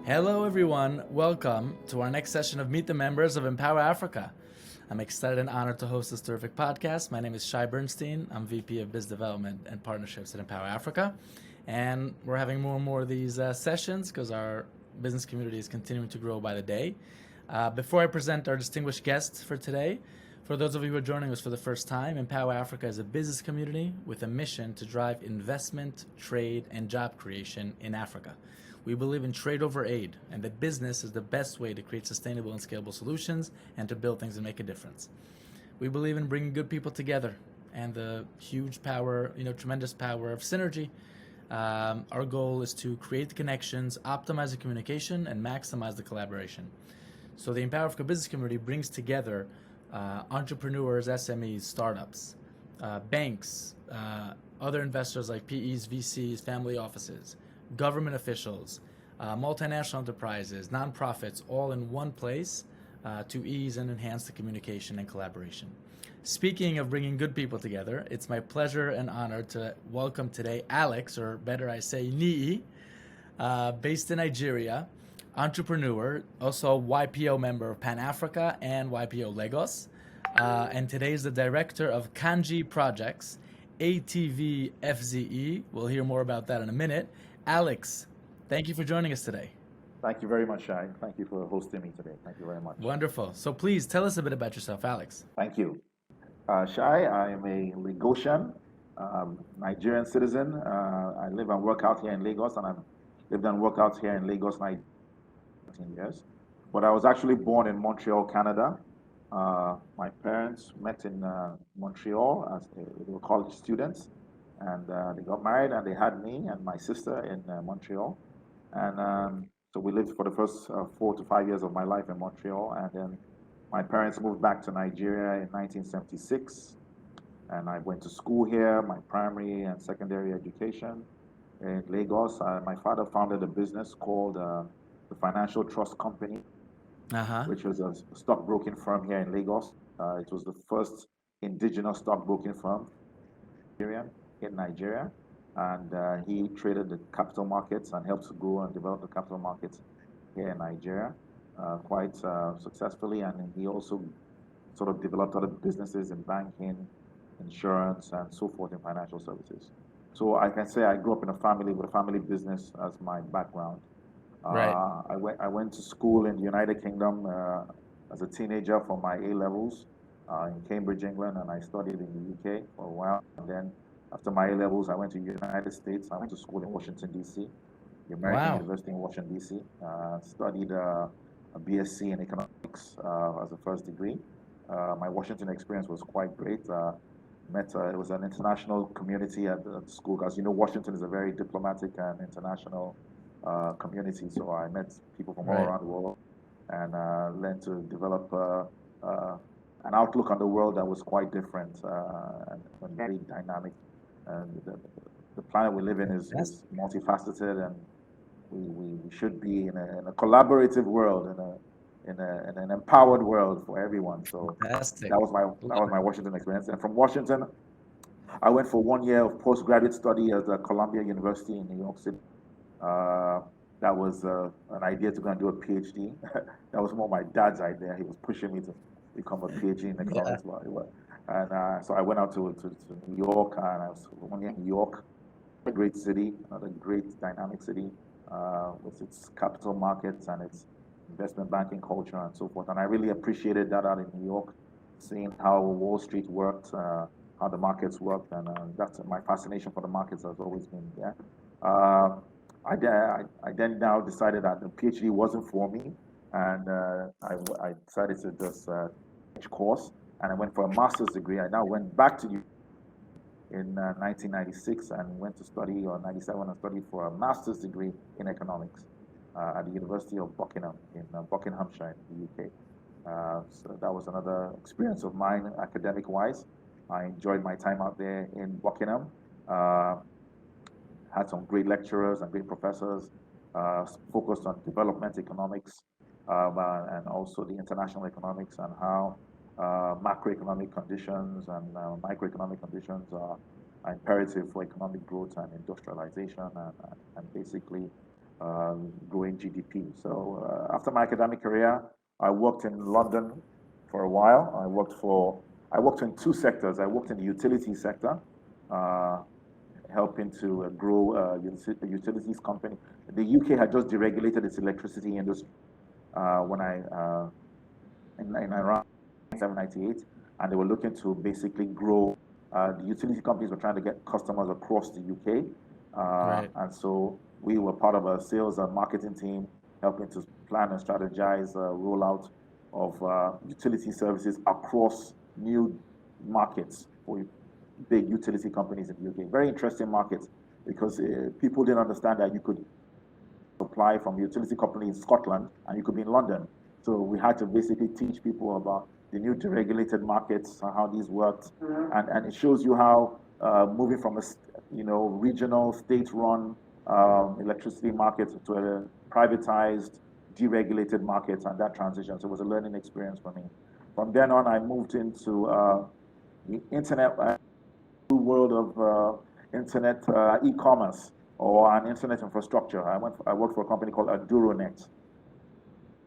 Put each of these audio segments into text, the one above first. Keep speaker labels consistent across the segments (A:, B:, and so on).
A: Hello, everyone. Welcome to our next session of Meet the Members of Empower Africa. I'm excited and honored to host this terrific podcast. My name is Shai Bernstein. I'm VP of Biz Development and Partnerships at Empower Africa. And we're having more and more of these sessions because our business community is continuing to grow by the day. Before I present our distinguished guests for today, for those of you who are joining us for the first time, Empower Africa is a business community with a mission to drive investment, trade, and job creation in Africa. We believe in trade over aid, and that business is the best way to create sustainable and scalable solutions and to build things and make a difference. We believe in bringing good people together and the huge power, tremendous power of synergy. Our goal is to create the connections, optimize the communication, and maximize the collaboration. So the Empower Africa business community brings together entrepreneurs, SMEs, startups, banks, other investors like PEs, VCs, family offices, government officials, multinational enterprises, nonprofits, all in one place to ease and enhance the communication and collaboration. Speaking of bringing good people together, it's my pleasure and honor to welcome today Alex, or better I say Nii, based in Nigeria, entrepreneur, also a YPO member of Pan Africa and YPO Lagos. And today is the director of Kanji Projects, ATV FZE. We'll hear more about that in a minute. Alex, thank you for joining us today.
B: Thank you very much, Shai. Thank you for hosting me today. Thank you very much.
A: Wonderful. So please tell us a bit about yourself, Alex.
B: Thank you. Shai, I am a Lagosian, Nigerian citizen. I live and work out here in Lagos, and I've lived and worked out here in Lagos 19 years. But I was actually born in Montreal, Canada. My parents met in Montreal as they were college students, and they got married, and they had me and my sister in Montreal. And so we lived for the first 4 to 5 years of my life in Montreal, and then my parents moved back to Nigeria in 1976, and I went to school here, my primary and secondary education in Lagos. My father founded a business called the Financial Trust Company, which was a stockbroking firm here in Lagos. It was the first indigenous stockbroking firm in Nigeria, and he traded the capital markets and helped to grow and develop the capital markets here in Nigeria quite successfully. And he also sort of developed other businesses in banking, insurance, and so forth in financial services. So I can say I grew up in a family with a family business as my background.
A: Right.
B: I went to school in the United Kingdom as a teenager for my A levels in Cambridge, England, and I studied in the UK for a while. And then after my A levels, I went to the United States. I went to school in Washington, D.C., the American University in Washington, D.C. Studied a BSc in economics as a first degree. My Washington experience was quite great. It was an international community at the school, because Washington is a very diplomatic and international community. So I met people from all around the world and learned to develop an outlook on the world that was quite different and very dynamic. And the planet we live in is multifaceted, and we should be in a collaborative world, in an empowered world for everyone. So that was my Washington experience. And from Washington, I went for 1 year of postgraduate study at Columbia University in New York City. That was an idea to go and do a PhD. That was more my dad's idea. He was pushing me to become a PhD in economics. And so I went out to New York, and I was 1 year in New York, a great city, another great dynamic city with its capital markets and its investment banking culture and so forth. And I really appreciated that out in New York, seeing how Wall Street worked, how the markets worked, and that's my fascination for the markets has always been there. I then now decided that the PhD wasn't for me, and I decided to just change course, and I went for a master's degree. I now went back to in 1996 and went to study, or 97, and studied for a master's degree in economics at the University of Buckingham in Buckinghamshire in the UK. So that was another experience of mine academic-wise. I enjoyed my time out there in Buckingham. Had some great lecturers and great professors focused on development economics and also the international economics, and how macroeconomic conditions and microeconomic conditions are imperative for economic growth and industrialization, and basically growing GDP. So after my academic career, I worked in London for a while. I worked in two sectors. I worked in the utility sector, uh, helping to grow a utilities company. The UK had just deregulated its electricity industry when I in around 1998, and they were looking to basically grow. The utility companies were trying to get customers across the UK,
A: Right.
B: and so we were part of a sales and marketing team helping to plan and strategize rollout of utility services across new markets for big utility companies in the UK. Very interesting markets because people didn't understand that you could apply from a utility company in Scotland and you could be in London. So we had to basically teach people about the new deregulated markets and how these worked. And it shows you how moving from a regional state-run electricity market to a privatized, deregulated market and that transition. So it was a learning experience for me. From then on, I moved into the internet world of internet e-commerce or an internet infrastructure. I worked for a company called Aduronet,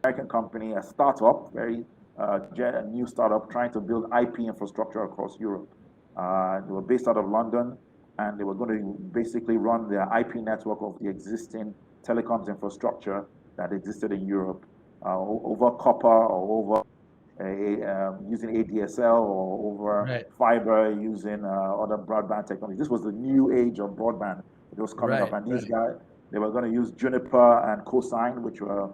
B: American company, a startup, a new startup trying to build IP infrastructure across Europe. They were based out of London, and they were going to basically run their IP network of the existing telecoms infrastructure that existed in Europe over copper or over using ADSL or over
A: Right.
B: fiber using other broadband technology. This was the new age of broadband. It was coming up,
A: Right.
B: and these
A: Right.
B: guys, they were going to use Juniper and Cosine, which were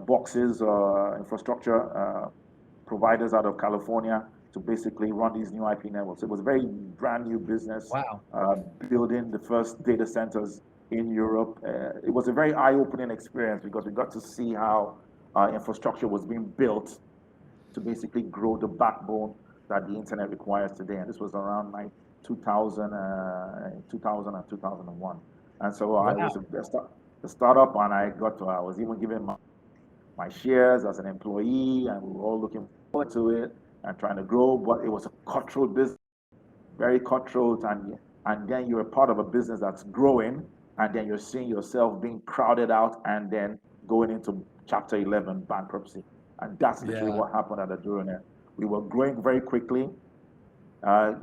B: boxes or infrastructure providers out of California to basically run these new IP networks. It was a very brand new business,
A: Wow.
B: building the first data centers in Europe. It was a very eye-opening experience because we got to see how infrastructure was being built to basically grow the backbone that the internet requires today. And this was around 2000, 2000 and 2001. And so I was
A: Wow.
B: a startup, and I was even given my shares as an employee, and we were all looking forward to it and trying to grow. But it was a cutthroat business, very cutthroat, and then you're a part of a business that's growing, and then you're seeing yourself being crowded out, and then going into Chapter 11 bankruptcy, and that's literally
A: Yeah.
B: what happened at Aduronet. We were growing very quickly, uh,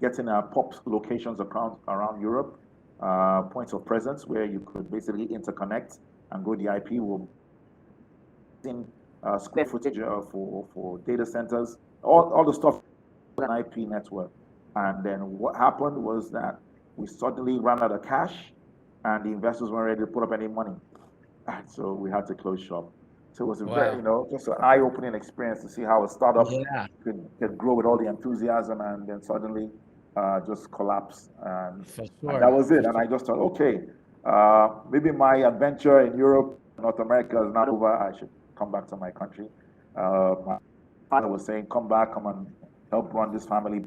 B: getting POP locations around Europe, points of presence where you could basically interconnect and grow the IP. We're in square footage for data centers, all the stuff, an IP network. And then what happened was that we suddenly ran out of cash, and the investors weren't ready to put up any money. And so we had to close shop. So it was a very,
A: Wow.
B: just an eye-opening experience to see how a startup
A: Yeah.
B: could grow with all the enthusiasm and then suddenly just collapse.
A: For
B: And that
A: sure.
B: was
A: For
B: it. And I
A: sure.
B: just thought, okay, maybe my adventure in Europe, North America is not over. I should come back to my country. My father was saying, come back, come and help run this family,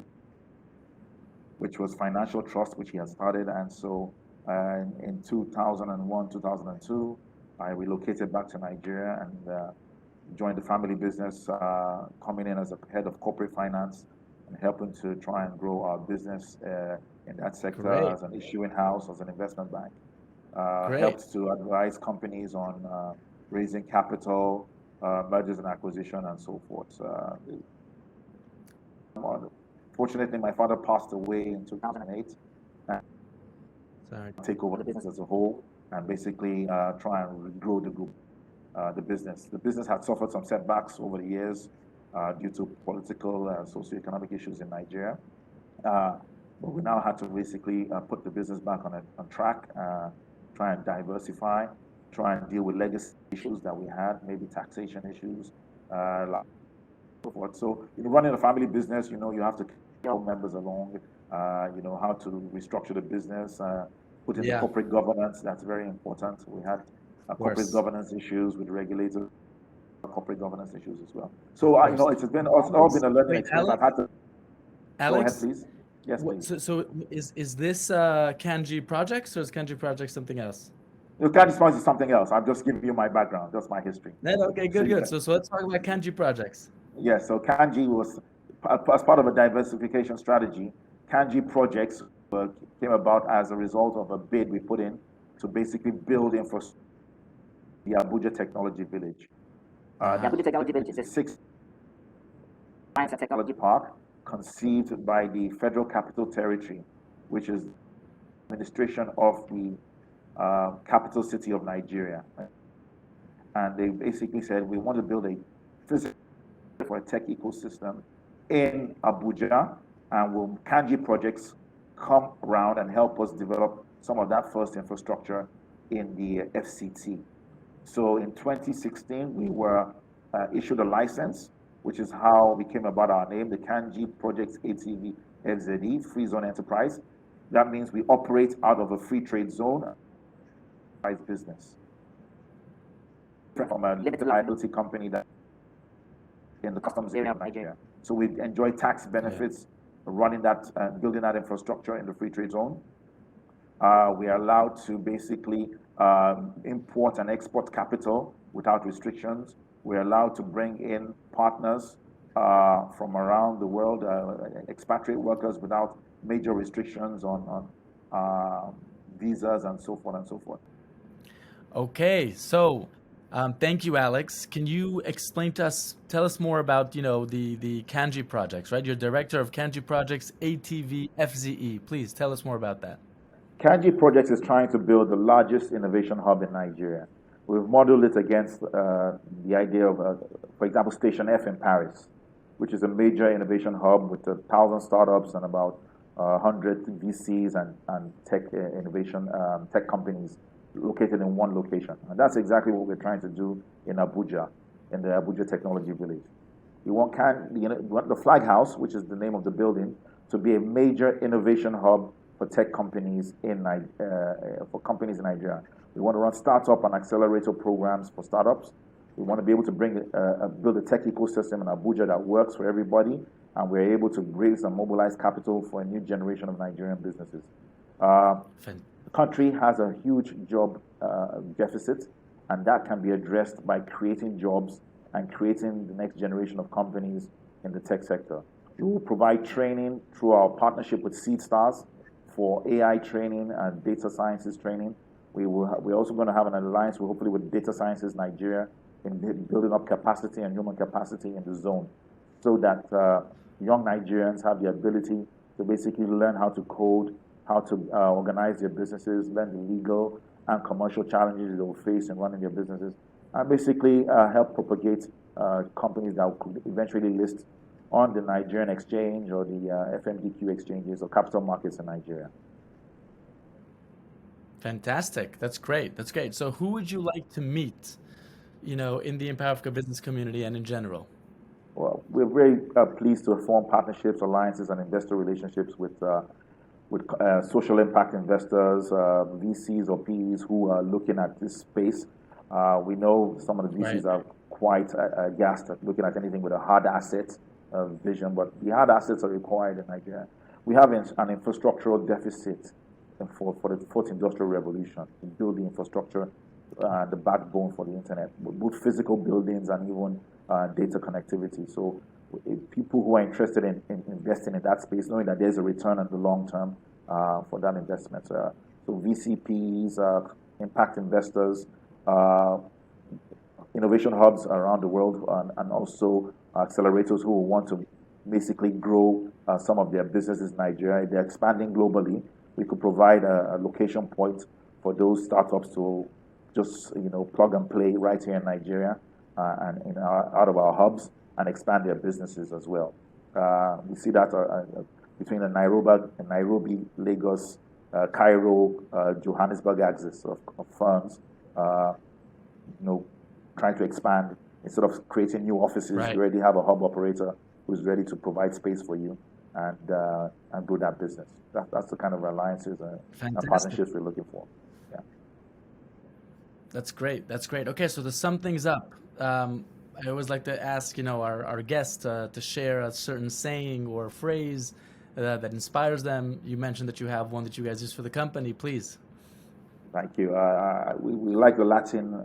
B: which was financial trust, which he had started. And so in 2001, 2002, I relocated back to Nigeria and joined the family business, coming in as a head of corporate finance and helping to try and grow our business in that sector
A: Great.
B: as an issuing house, as an investment bank.
A: Great.
B: Helped to advise companies on raising capital, mergers and acquisition, and so forth. Fortunately, my father passed away in 2008, and
A: Sorry.
B: take over the business as a whole and basically try and grow the group, the business. The business had suffered some setbacks over the years due to political and socioeconomic issues in Nigeria. Uh, but we now had to basically put the business back on track, try and diversify, try and deal with legacy issues that we had, maybe taxation issues, like so forth. So, running a family business, you have to carry members along, how to restructure the business, put in the
A: Yeah.
B: corporate governance. That's very important. We had
A: Of
B: corporate
A: course.
B: governance issues with regulators, corporate governance issues as well.
A: Of
B: So,
A: course.
B: it's all been a learning
A: Wait,
B: experience. I've
A: Alex.
B: had to go ahead,
A: Alex.
B: please. Yes,
A: What,
B: please.
A: so is this Kanji Projects or is Kanji Project something else?
B: Canji Project is something else. I'm just giving you my background, just my history.
A: No, okay,
B: So
A: good,
B: you
A: good.
B: can,
A: So let's talk about Kanji Projects.
B: yes, so Kanji was as part of a diversification strategy. Kanji projects came about as a result of a bid we put in to basically build infrastructure the Abuja Technology Village. The Abuja Technology Village is a six science and technology park conceived by the Federal Capital Territory, which is administration of the capital city of Nigeria. And they basically said, we want to build a physical for a tech ecosystem in Abuja, and will Kanji projects come around and help us develop some of that first infrastructure in the FCT. So in 2016, we were issued a license, which is how we came about our name, the Kanji Project ATV FZE, Free Zone Enterprise. That means we operate out of a free trade zone business from a limited liability company that in the customs area of Nigeria. So we enjoy tax benefits running that, building that infrastructure in the free trade zone. We are allowed to basically import and export capital without restrictions. We're allowed to bring in partners from around the world, expatriate workers without major restrictions on visas and so forth and so forth.
A: Okay, so thank you, Alex. Can you explain to us, tell us more about, the Kanji projects, right? You're director of Kanji Projects, ATV FZE. Please tell us more about that.
B: Kanji Project is trying to build the largest innovation hub in Nigeria. We've modeled it against the idea of, for example, Station F in Paris, which is a major innovation hub with 1,000 startups and about 100 VCs and tech innovation tech companies located in one location. And that's exactly what we're trying to do in Abuja, in the Abuja Technology Village. We want the Flag House, which is the name of the building, to be a major innovation hub for tech companies in Nigeria. We want to run startup and accelerator programs for startups. We want to be able to build a tech ecosystem in Abuja that works for everybody, and we're able to raise and mobilize capital for a new generation of Nigerian businesses. The country has a huge job deficit, and that can be addressed by creating jobs and creating the next generation of companies in the tech sector. We will provide training through our partnership with SeedStars for AI training and data sciences training. We're also going to have an alliance, hopefully, with Data Sciences Nigeria in building up capacity and human capacity in the zone, so that young Nigerians have the ability to basically learn how to code, how to organize their businesses, learn the legal and commercial challenges they will face in running their businesses, and basically help propagate companies that could eventually list on the Nigerian exchange or the FMDQ exchanges or capital markets in Nigeria.
A: Fantastic. That's great. That's great. So who would you like to meet, in the Empower Africa business community and in general?
B: Well, we're very pleased to form partnerships, alliances, and investor relationships with social impact investors, VCs or PEs who are looking at this space. We know some of the VCs are quite aghast at looking at anything with a hard asset vision, but the hard assets are required in Nigeria. We have an infrastructural deficit for the fourth industrial revolution to build the infrastructure, the backbone for the internet, both physical buildings and even data connectivity. So people who are interested in investing in that space, knowing that there's a return in the long term for that investment. So VCPs, impact investors, innovation hubs around the world, and also accelerators who want to basically grow some of their businesses in Nigeria. They're expanding globally. We could provide a location point for those startups to just plug and play right here in Nigeria and out of our hubs, and expand their businesses as well. We see that between the Nairobi, Lagos, Cairo, Johannesburg axis of firms, trying to expand instead of creating new offices.
A: Right.
B: You already have a hub operator who's ready to provide space for you and grow that business. That's the kind of alliances and partnerships we're looking for. Yeah.
A: That's great. That's great. Okay, so to sum things up, I always like to ask, our guests to share a certain saying or phrase that inspires them. You mentioned that you have one that you guys use for the company. Please.
B: Thank you. We like the Latin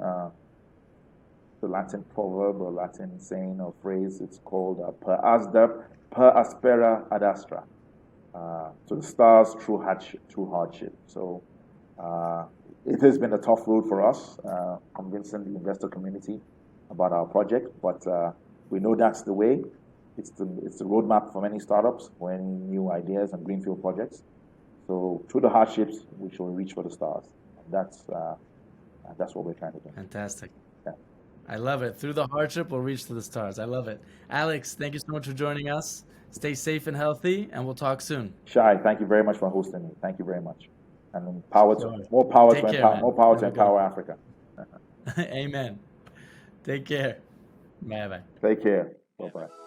B: proverb or Latin saying or phrase. It's called per aspera ad astra. So the stars through hardship. So it has been a tough road for us, convincing the investor community about our project, but we know that's the way. It's the roadmap for many startups, for any new ideas and greenfield projects. So through the hardships, we shall reach for the stars. That's what we're trying to do.
A: Fantastic.
B: Yeah.
A: I love it. Through the hardship, we'll reach to the stars. I love it. Alex, thank you so much for joining us. Stay safe and healthy, and we'll talk soon.
B: Shai, thank you very much for hosting me. Thank you very much. And
A: Sure.
B: more power
A: Take
B: to
A: care,
B: empower,
A: man.
B: more power
A: Have
B: to
A: a good
B: empower
A: one.
B: Africa.
A: Amen. Take care. Bye bye.
B: Take care. Bye bye.